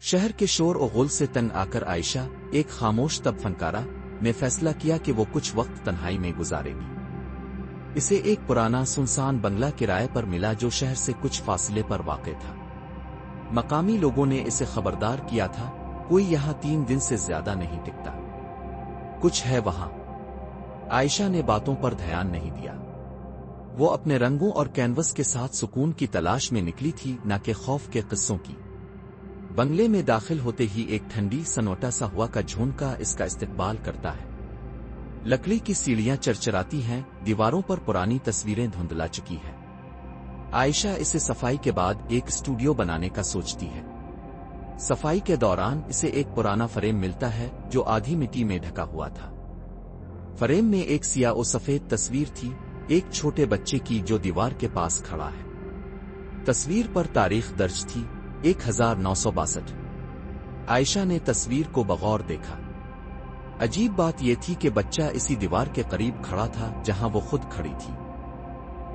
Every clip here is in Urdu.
شہر کے شور و غل سے تنگ آ کر عائشہ ایک خاموش طب فنکارہ نے فیصلہ کیا کہ وہ کچھ وقت تنہائی میں گزارے گی۔ اسے ایک پرانا سنسان بنگلہ کرائے پر ملا جو شہر سے کچھ فاصلے پر واقع تھا۔ مقامی لوگوں نے اسے خبردار کیا تھا، کوئی یہاں 3 دن سے زیادہ نہیں ٹکتا، کچھ ہے وہاں۔ عائشہ نے باتوں پر دھیان نہیں دیا۔ وہ اپنے رنگوں اور کینوس کے ساتھ سکون کی تلاش میں نکلی تھی، نہ کہ خوف کے قصوں کی۔ بنگلے میں داخل ہوتے ہی ایک ٹھنڈی سنوٹا سا ہوا کا جھونکا اس کا استقبال کرتا ہے۔ لکڑی کی سیڑھیاں چرچراتی ہیں، دیواروں پر پرانی تصویریں دھندلا چکی ہیں۔ عائشہ اسے صفائی کے بعد ایک اسٹوڈیو بنانے کا سوچتی ہے۔ صفائی کے دوران اسے ایک پرانا فریم ملتا ہے جو آدھی مٹی میں ڈھکا ہوا تھا۔ فریم میں ایک سیاہ و سفید تصویر تھی، ایک چھوٹے بچے کی جو دیوار کے پاس کھڑا ہے۔ تصویر پر تاریخ درج تھی 1962۔ عائشہ نے تصویر کو بغور دیکھا۔ عجیب بات یہ تھی کہ بچہ اسی دیوار کے قریب کھڑا تھا جہاں وہ خود کھڑی تھی۔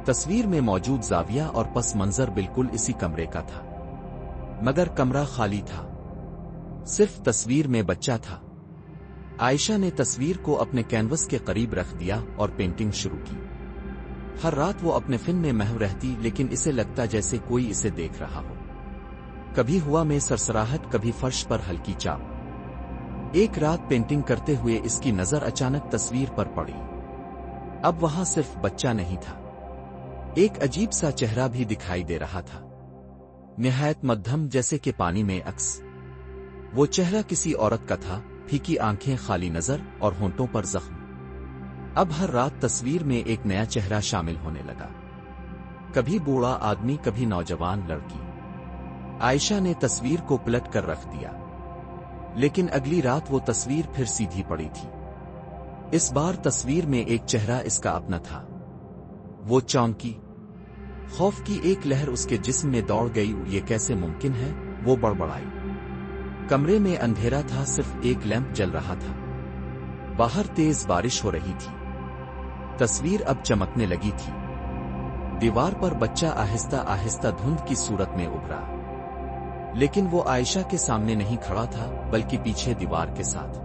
تصویر میں موجود زاویہ اور پس منظر بالکل اسی کمرے کا تھا، مگر کمرہ خالی تھا، صرف تصویر میں بچہ تھا۔ عائشہ نے تصویر کو اپنے کینوس کے قریب رکھ دیا اور پینٹنگ شروع کی۔ ہر رات وہ اپنے فن میں محو رہتی، لیکن اسے لگتا جیسے کوئی اسے دیکھ رہا ہو۔ کبھی ہوا میں سرسراہٹ، کبھی فرش پر ہلکی چاپ۔ ایک رات پینٹنگ کرتے ہوئے اس کی نظر اچانک تصویر پر پڑی۔ اب وہاں صرف بچہ نہیں تھا، ایک عجیب سا چہرہ بھی دکھائی دے رہا تھا، نہایت مدھم، جیسے کہ پانی میں عکس۔ وہ چہرہ کسی عورت کا تھا، پھیکی آنکھیں، خالی نظر اور ہونٹوں پر زخم۔ اب ہر رات تصویر میں ایک نیا چہرہ شامل ہونے لگا، کبھی بوڑھا آدمی، کبھی نوجوان لڑکی۔ عائشہ نے تصویر کو پلٹ کر رکھ دیا، لیکن اگلی رات وہ تصویر پھر سیدھی پڑی تھی۔ اس بار تصویر میں ایک چہرہ اس کا اپنا تھا۔ وہ چونکی، خوف کی ایک لہر اس کے جسم میں دوڑ گئی۔ یہ کیسے ممکن ہے؟ وہ بڑبڑائی۔ کمرے میں اندھیرا تھا، صرف ایک لیمپ جل رہا تھا۔ باہر تیز بارش ہو رہی تھی، تصویر اب چمکنے لگی تھی۔ دیوار پر بچہ آہستہ آہستہ دھند کی صورت میں ابھرا، لیکن وہ عائشہ کے سامنے نہیں کھڑا تھا، بلکہ پیچھے دیوار کے ساتھ۔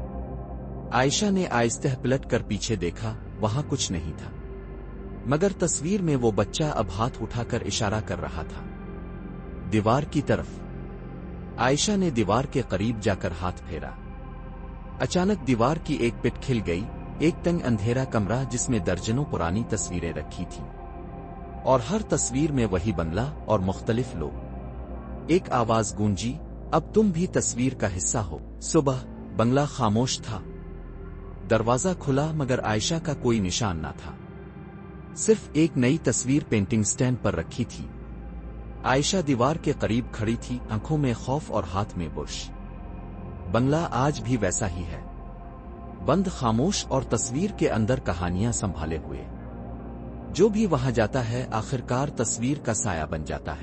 عائشہ نے آہستہ پلٹ کر پیچھے دیکھا، وہاں کچھ نہیں تھا، مگر تصویر میں وہ بچہ اب ہاتھ اٹھا کر اشارہ کر رہا تھا، دیوار کی طرف۔ عائشہ نے دیوار کے قریب جا کر ہاتھ پھیرا۔ اچانک دیوار کی ایک پٹ کھل گئی، ایک تنگ اندھیرا کمرہ جس میں درجنوں پرانی تصویریں رکھی تھیں، اور ہر تصویر میں وہی بنگلہ اور مختلف لوگ۔ ایک آواز گونجی، اب تم بھی تصویر کا حصہ ہو۔ صبح بنگلہ خاموش تھا، دروازہ کھلا، مگر عائشہ کا کوئی نشان نہ تھا، صرف ایک نئی تصویر پینٹنگ سٹینڈ پر رکھی تھی۔ عائشہ دیوار کے قریب کھڑی تھی، آنکھوں میں خوف اور ہاتھ میں برش۔ بنگلہ آج بھی ویسا ہی ہے، بند، خاموش، اور تصویر کے اندر کہانیاں سنبھالے ہوئے۔ جو بھی وہاں جاتا ہے آخرکار تصویر کا سایہ بن جاتا ہے۔